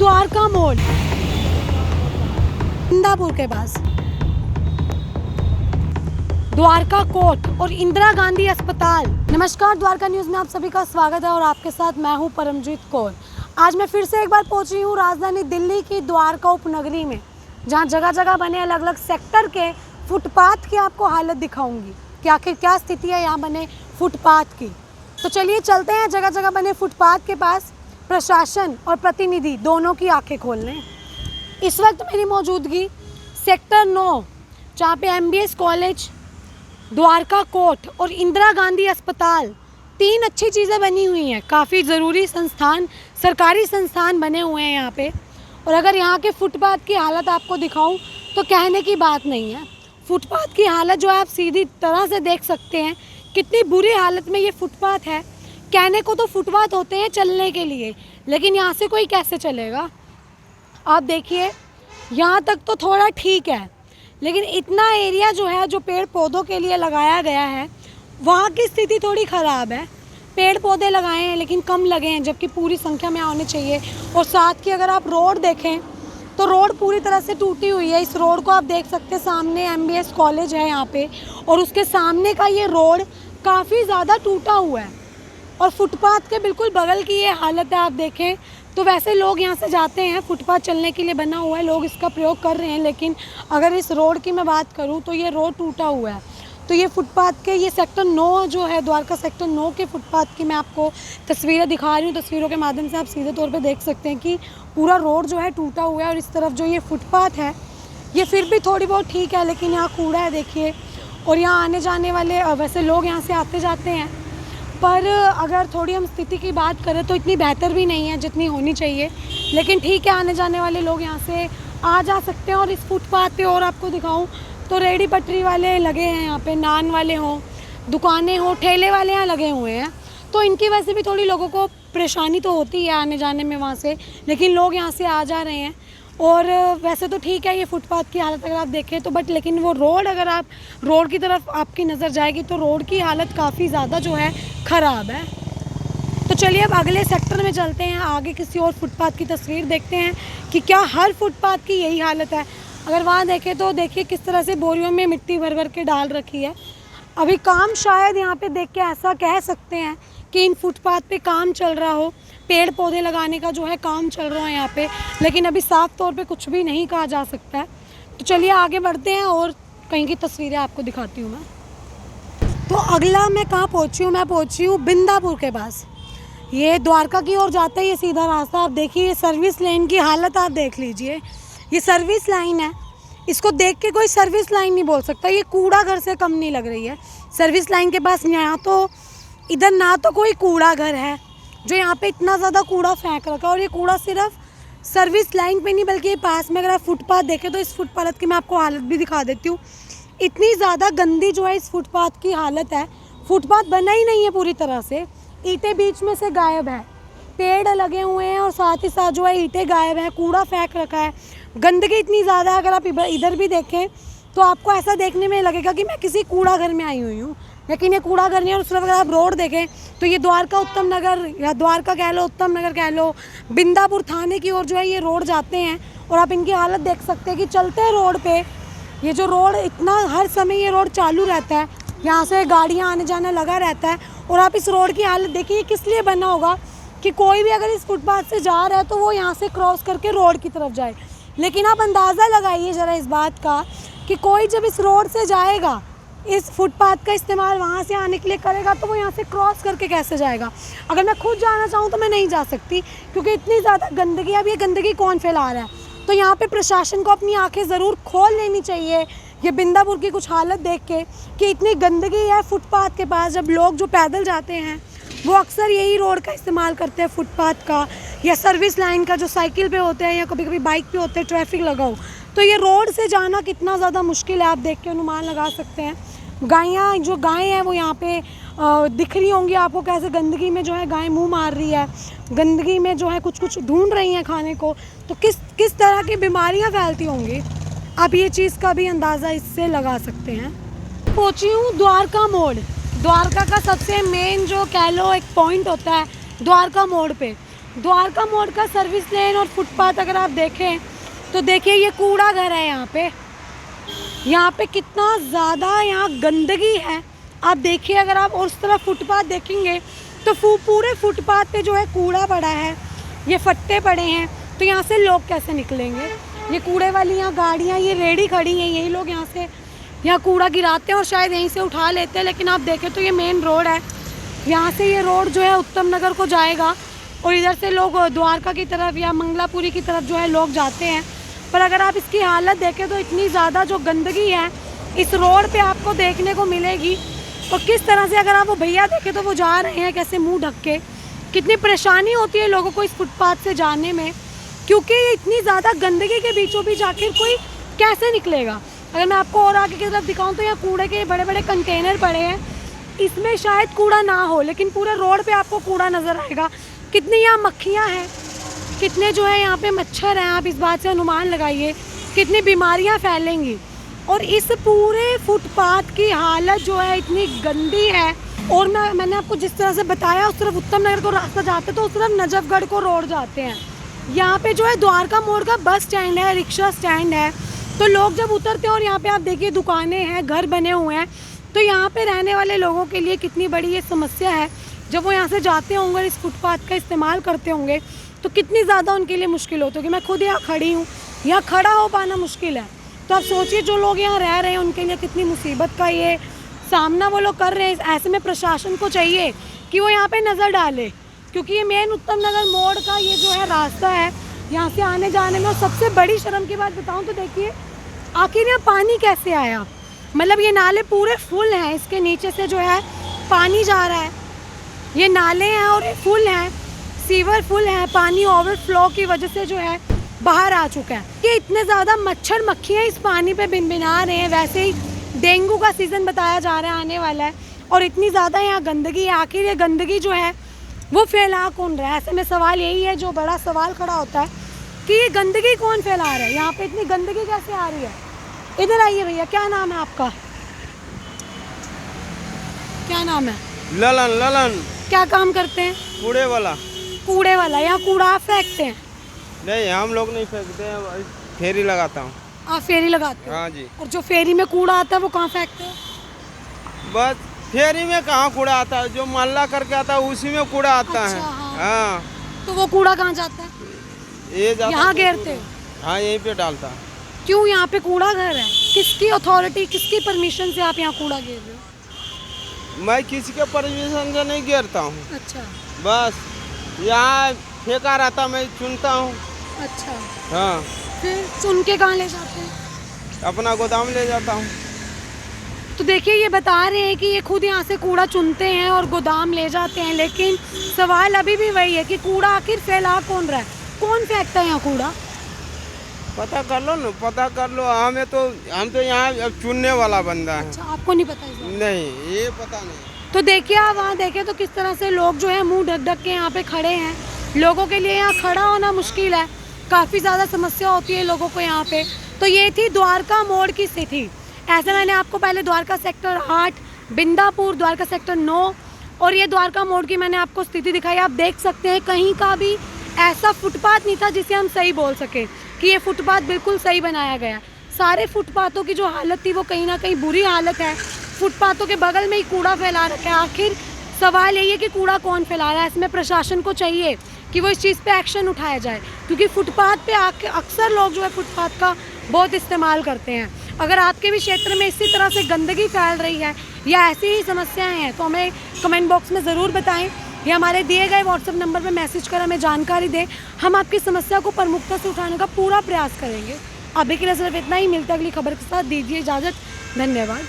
द्वारका मोड़ इंदापुर के पास, द्वारका कोर्ट और इंदिरा गांधी अस्पताल। नमस्कार, द्वारका न्यूज़ में आप सभी का स्वागत है और आपके साथ मैं हूं परमजीत कौर। आज मैं फिर से एक बार पहुंची हूं राजधानी दिल्ली की द्वारका उपनगरी में, जहां जगह जगह बने अलग अलग सेक्टर के फुटपाथ की आपको हालत दिखाऊंगी कि आखिर क्या स्थिति है यहाँ बने फुटपाथ की। तो चलिए चलते हैं जगह जगह बने फुटपाथ के पास। प्रशासन और प्रतिनिधि दोनों की आंखें खोलने। इस वक्त मेरी मौजूदगी सेक्टर 9, जहाँ पे MBS कॉलेज, द्वारका कोर्ट और इंदिरा गांधी अस्पताल, तीन अच्छी चीज़ें बनी हुई हैं। काफ़ी ज़रूरी संस्थान, सरकारी संस्थान बने हुए हैं यहाँ पे। और अगर यहाँ के फुटपाथ की हालत आपको दिखाऊं तो कहने की बात नहीं है। फुटपाथ की हालत जो आप सीधी तरह से देख सकते हैं, कितनी बुरी हालत में ये फुटपाथ है। कहने को तो फुटपाथ होते हैं चलने के लिए, लेकिन यहाँ से कोई कैसे चलेगा। आप देखिए, यहाँ तक तो थोड़ा ठीक है, लेकिन इतना एरिया जो है, जो पेड़ पौधों के लिए लगाया गया है, वहाँ की स्थिति थोड़ी ख़राब है। पेड़ पौधे लगाए हैं लेकिन कम लगे हैं, जबकि पूरी संख्या में होने चाहिए। और साथ की अगर आप रोड देखें तो रोड पूरी तरह से टूटी हुई है। इस रोड को आप देख सकते हैं, सामने MBS कॉलेज है यहाँ पे, और उसके सामने का ये रोड काफ़ी ज़्यादा टूटा हुआ है। और फुटपाथ के बिल्कुल बगल की ये हालत है। आप देखें तो वैसे लोग यहाँ से जाते हैं, फुटपाथ चलने के लिए बना हुआ है, लोग इसका प्रयोग कर रहे हैं। लेकिन अगर इस रोड की मैं बात करूँ तो ये रोड टूटा हुआ है। तो ये फुटपाथ के, ये सेक्टर 9 जो है, द्वारका सेक्टर 9 के फुटपाथ की मैं आपको तस्वीरें दिखा रही हूँ। तस्वीरों के माध्यम से आप सीधे तौर पे देख सकते हैं कि पूरा रोड जो है टूटा हुआ है। और इस तरफ जो ये फुटपाथ है, ये फिर भी थोड़ी बहुत ठीक है, लेकिन यहाँ कूड़ा है देखिए। और यहाँ आने जाने वाले, वैसे लोग यहाँ से आते जाते हैं, पर अगर थोड़ी हम स्थिति की बात करें तो इतनी बेहतर भी नहीं है जितनी होनी चाहिए। लेकिन ठीक है, आने जाने वाले लोग यहाँ से आ जा सकते हैं। और इस फुटपाथ पे और आपको दिखाऊं तो रेहड़ी पटरी वाले लगे हैं यहाँ पे, नान वाले हों, दुकानें हों, ठेले वाले यहाँ लगे हुए हैं। तो इनकी वजह से भी थोड़ी लोगों को परेशानी तो होती है आने जाने में वहाँ से, लेकिन लोग यहाँ से आ जा रहे हैं। और वैसे तो ठीक है ये फुटपाथ की हालत अगर आप देखें तो, बट लेकिन वो रोड, अगर आप रोड की तरफ आपकी नज़र जाएगी तो रोड की हालत काफ़ी ज़्यादा जो है ख़राब है। तो चलिए अब अगले सेक्टर में चलते हैं, आगे किसी और फुटपाथ की तस्वीर देखते हैं कि क्या हर फुटपाथ की यही हालत है। अगर वहाँ देखें तो देखिए किस तरह से बोरियों में मिट्टी भर भर के डाल रखी है। अभी काम शायद यहाँ पे देख के ऐसा कह सकते हैं कि इन फुटपाथ पे काम चल रहा हो, पेड़ पौधे लगाने का जो है काम चल रहा है यहाँ पे, लेकिन अभी साफ तौर पे कुछ भी नहीं कहा जा सकता है। तो चलिए आगे बढ़ते हैं और कहीं की तस्वीरें आपको दिखाती हूँ मैं। तो अगला मैं कहाँ पहुँची हूँ, मैं पहुँची हूँ बिंदापुर के पास। ये द्वारका की ओर जाता है ये सीधा रास्ता। आप देखिए ये सर्विस लाइन की हालत आप देख लीजिए। ये सर्विस लाइन है, इसको देख के कोई सर्विस लाइन नहीं बोल सकता। ये कूड़ा घर से कम नहीं लग रही है। सर्विस लाइन के पास यहाँ तो, इधर ना तो कोई कूड़ा घर है जो यहाँ पे इतना ज़्यादा कूड़ा फेंक रखा है। और ये कूड़ा सिर्फ सर्विस लाइन पे नहीं, बल्कि ये पास में अगर आप फुटपाथ देखें तो इस फुटपाथ की मैं आपको हालत भी दिखा देती हूँ। इतनी ज़्यादा गंदी जो है इस फुटपाथ की हालत है। फुटपाथ बना ही नहीं है पूरी तरह से, ईंटें बीच में से गायब है, पेड़ लगे हुए हैं और साथ ही साथ जो है ईंटें गायब है, कूड़ा फेंक रखा है, गंदगी इतनी ज़्यादा। अगर आप इधर भी देखें तो आपको ऐसा देखने में लगेगा कि मैं किसी कूड़ा घर में आई हुई हूँ, लेकिन ये कूड़ा घर नहीं है। और उस तरफ अगर आप रोड देखें तो ये द्वारका उत्तम नगर, या द्वारका कह लो, उत्तम नगर कह लो, बिंदापुर थाने की ओर जो है ये रोड जाते हैं। और आप इनकी हालत देख सकते हैं कि चलते हैं रोड पे, ये जो रोड इतना हर समय ये रोड चालू रहता है, यहाँ से गाड़ियाँ आने जाना लगा रहता है। और आप इस रोड की हालत देखिए, ये किस लिए बना होगा कि कोई भी अगर इस फुटपाथ से जा रहा है तो वो यहाँ से क्रॉस करके रोड की तरफ जाए। लेकिन आप अंदाज़ा लगाइए ज़रा इस बात का कि कोई जब इस रोड से जाएगा, इस फुटपाथ का इस्तेमाल वहाँ से आने के लिए करेगा, तो वो यहाँ से क्रॉस करके कैसे जाएगा। अगर मैं खुद जाना चाहूँ तो मैं नहीं जा सकती, क्योंकि इतनी ज़्यादा गंदगी। अब ये गंदगी कौन फैला रहा है? तो यहाँ पे प्रशासन को अपनी आंखें ज़रूर खोल लेनी चाहिए ये बिंदापुर की कुछ हालत देख के, कि इतनी गंदगी है फुटपाथ के पास। जब लोग जो पैदल जाते हैं वो अक्सर यही रोड का इस्तेमाल करते हैं, फुटपाथ का या सर्विस लाइन का, जो साइकिल पे होते हैं या कभी कभी बाइक पे होते हैं, ट्रैफिक लगा हो। तो ये रोड से जाना कितना ज़्यादा मुश्किल है, आप देख के अनुमान लगा सकते हैं। गायें, जो गायें हैं वो यहाँ पे दिख रही होंगी आपको, कैसे गंदगी में जो है गाय मुंह मार रही है, गंदगी में जो है कुछ कुछ ढूंढ रही हैं खाने को। तो किस तरह की बीमारियाँ फैलती होंगी, आप ये चीज़ का भी अंदाज़ा इससे लगा सकते हैं। पहुँची हूँ द्वारका मोड़। द्वारका का सबसे मेन जो कह लो एक पॉइंट होता है द्वारका मोड़ पे, द्वारका मोड़ का सर्विस लेन और फुटपाथ अगर आप देखें तो देखिए ये कूड़ा घर है। यहाँ पे कितना ज़्यादा यहाँ गंदगी है आप देखिए। अगर आप उस तरफ फुटपाथ देखेंगे तो पूरे फुटपाथ पे जो है कूड़ा पड़ा है, ये फट्टे पड़े हैं। तो यहाँ से लोग कैसे निकलेंगे? ये कूड़े वाली यहाँ गाड़ियाँ, ये रेडी खड़ी हैं, यही लोग यहाँ कूड़ा गिराते हैं और शायद यहीं से उठा लेते हैं। लेकिन आप देखें तो ये मेन रोड है, यहाँ से ये रोड जो है उत्तम नगर को जाएगा और इधर से लोग द्वारका की तरफ या मंगलापुरी की तरफ जो है लोग जाते हैं। पर अगर आप इसकी हालत देखें तो इतनी ज़्यादा जो गंदगी है इस रोड पे आपको देखने को मिलेगी। और किस तरह से अगर आप वो भैया देखें तो वो जा रहे हैं कैसे मुंह ढक के, कितनी परेशानी होती है लोगों को इस फुटपाथ से जाने में, क्योंकि ये इतनी ज़्यादा गंदगी के बीचों बीच आखिर कोई कैसे निकलेगा। अगर मैं आपको और आगे की तरफ दिखाऊं तो यहाँ कूड़े के बड़े बड़े कंटेनर पड़े हैं, इसमें शायद कूड़ा ना हो लेकिन पूरे रोड पे आपको कूड़ा नज़र आएगा। कितनी यहाँ मक्खियाँ हैं, कितने जो है यहाँ पे मच्छर हैं, आप इस बात से अनुमान लगाइए कितनी बीमारियाँ फैलेंगी। और इस पूरे फुटपाथ की हालत जो है इतनी गंदी है। और मैंने आपको जिस तरह से बताया उस तरफ उत्तम नगर को रास्ता जाते तो उस तरफ नजफगढ़ को रोड जाते हैं। यहाँ पे जो है द्वारका मोड़ का बस स्टैंड है, रिक्शा स्टैंड है। तो लोग जब उतरते हैं और यहाँ पे आप देखिए दुकानें हैं, घर बने हुए हैं, तो यहाँ पे रहने वाले लोगों के लिए कितनी बड़ी ये समस्या है। जब वो यहाँ से जाते होंगे, इस फुटपाथ का इस्तेमाल करते होंगे तो कितनी ज़्यादा उनके लिए मुश्किल होती होगी। मैं खुद यहाँ खड़ी हूँ, यहाँ खड़ा हो पाना मुश्किल है। तो आप सोचिए जो लोग यहाँ रह रहे हैं उनके लिए कितनी मुसीबत का ये सामना वो लोग कर रहे हैं। ऐसे में प्रशासन को चाहिए कि वो यहाँ पे नज़र डाले, क्योंकि ये मेन उत्तम नगर मोड़ का ये जो है रास्ता है, यहाँ से आने जाने में। और सबसे बड़ी शर्म की बात बताऊँ तो देखिए आखिर यहाँ पानी कैसे आया। मतलब ये नाले पूरे फुल हैं, इसके नीचे से जो है पानी जा रहा है, ये नाले हैं और ये फुल हैं, सीवर फुल है, पानी ओवरफ्लो की वजह से जो है बाहर आ चुका है। कि इतने ज़्यादा मच्छर मक्खियाँ इस पानी पे भिनभिना रहे हैं। वैसे ही डेंगू का सीज़न बताया जा रहा है आने वाला है, और इतनी ज़्यादा यहाँ गंदगी है। आखिर ये गंदगी जो है वो फैला कौन रहा है? ऐसे में सवाल यही है जो बड़ा सवाल खड़ा होता है कि ये गंदगी कौन फैला रहा है, यहाँ पे इतनी गंदगी कैसे आ रही है। इधर आइए भैया, क्या नाम है आपका? क्या नाम है? ललन। ललन क्या काम करते हैं? कूड़े वाला। कूड़े वाला। यहाँ कूड़ा आप फेंकते हैं? नहीं, हम लोग नहीं फेंकते हैं, फेरी लगाता हूँ। आप फेरी लगाते हैं? हाँ जी। और जो फेरी में कूड़ा आता है वो कहाँ फेंकते हैं? बस फेरी में कहाँ कूड़ा आता है, जो मोहल्ला करके आता है उसी में कूड़ा आता अच्छा, है। हाँ। तो वो कूड़ा कहाँ जाता है? ये जाता यहाँ घेरते हो? हाँ, यहीं पे डालता है। क्यों? यहाँ पे कूड़ा घर है, किसकी अथॉरिटी, किसकी परमिशन से आप यहाँ कूड़ा घेर रहे हो? मैं किसी के परमिशन से नहीं घेरता हूँ। अच्छा। बस यहाँ फेंका रहता, मैं चुनता हूँ। अच्छा। हाँ। फिर चुन के कहाँ ले जाते हैं? अपना गोदाम ले जाता हूँ। तो देखिए ये बता रहे हैं कि ये खुद यहाँ से कूड़ा चुनते हैं और गोदाम ले जाते हैं, लेकिन सवाल अभी भी वही है कि कूड़ा आखिर फैला कौन रहा है, कौन फेंकता है यहाँ कूड़ा? पता कर लो ना, पता कर लो। हम तो यहाँ अब चुनने वाला बंदा है। अच्छा, आपको नहीं पता इसका? नहीं, ये पता नहीं। तो देखिए आप वहाँ देखें तो किस तरह से लोग जो है मुंह ढक ढक के यहाँ पे खड़े हैं। लोगों के लिए यहाँ खड़ा होना मुश्किल है, काफ़ी ज़्यादा समस्या होती है लोगों को यहाँ पे। तो ये थी द्वारका मोड़ की स्थिति। ऐसे मैंने आपको पहले द्वारका सेक्टर 8, बिंदापुर, द्वारका सेक्टर 9 और ये द्वारका मोड़ की मैंने आपको स्थिति दिखाई। आप देख सकते हैं कहीं का भी ऐसा फुटपाथ नहीं था जिसे हम सही बोल सके कि ये फुटपाथ बिल्कुल सही बनाया गया। सारे फुटपाथों की जो हालत थी वो कहीं ना कहीं बुरी हालत है। फुटपाथों के बगल में ही कूड़ा फैला रखा है। आखिर सवाल यही है कि कूड़ा कौन फैला रहा है। इसमें प्रशासन को चाहिए कि वो इस चीज़ पे एक्शन उठाया जाए, क्योंकि फुटपाथ पे आके अक्सर लोग जो है फुटपाथ का बहुत इस्तेमाल करते हैं। अगर आपके भी क्षेत्र में इसी तरह से गंदगी फैल रही है या ऐसी ही समस्याएं हैं तो हमें कमेंट बॉक्स में ज़रूर बताएं या हमारे दिए गए व्हाट्सएप नंबर पर मैसेज कर हमें जानकारी दें। हम आपकी समस्या को प्रमुखता से उठाने का पूरा प्रयास करेंगे। अभी के लिए सिर्फ इतना ही। मिलता है अगली खबर के साथ। दीजिए इजाज़त। धन्यवाद।